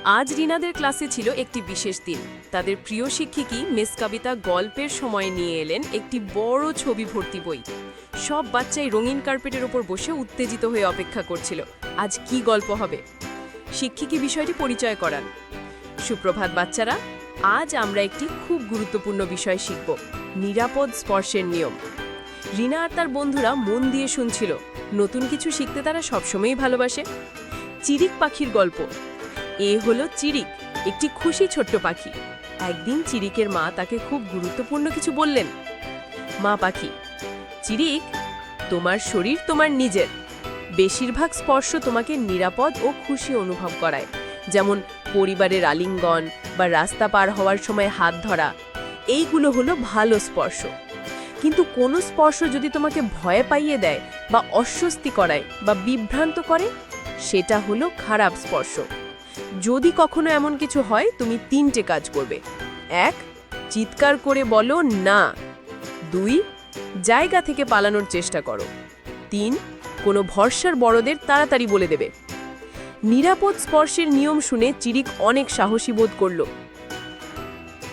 আজ রিনাদের ক্লাসে ছিল একটি বিশেষ দিন। তাদের প্রিয় শিক্ষিকী মিস কবিতা গল্পের সময় নিয়ে এলেন একটি বড় ছবি ভর্তি বই। সব বাচ্চাই রঙিন কার্পেটের উপর বসে উত্তেজিত হয়ে অপেক্ষা করছিল আজ কি গল্প হবে। শিক্ষিকী বিষয়টি পরিচয় করান। সুপ্রভাত বাচ্চারা, আজ আমরা একটি খুব গুরুত্বপূর্ণ বিষয় শিখব, নিরাপদ স্পর্শের নিয়ম। রিনা আর তার বন্ধুরা মন দিয়ে শুনছিল। নতুন কিছু শিখতে তারা সবসময়ই ভালোবাসে। চিরিক পাখির গল্প। এ হলো চিরিক, একটি খুশি ছোট্ট পাখি। একদিন চিরিকের মা তাকে খুব গুরুত্বপূর্ণ কিছু বললেন। মা পাখি: চিরিক, তোমার শরীর তোমার নিজের। বেশিরভাগ স্পর্শ তোমাকে নিরাপদ ও খুশি অনুভব করায়, যেমন পরিবারের আলিঙ্গন বা রাস্তা পার হওয়ার সময় হাত ধরা। এইগুলো হলো ভালো স্পর্শ। কিন্তু কোনো স্পর্শ যদি তোমাকে ভয় পাইয়ে দেয় বা অস্বস্তি করায় বা বিভ্রান্ত করে, সেটা হলো খারাপ স্পর্শ। যদি কখনো এমন কিছু হয়, তুমি 3টে কাজ করবে। 1. চিৎকার করে বলো না। 2. জায়গা থেকে পালানোর চেষ্টা করো। 3. কোনো ভরসার বড়দের তাড়াতাড়ি বলে দেবে। নিরাপদ স্পর্শের নিয়ম শুনে চিরিক অনেক সাহসী বোধ করল।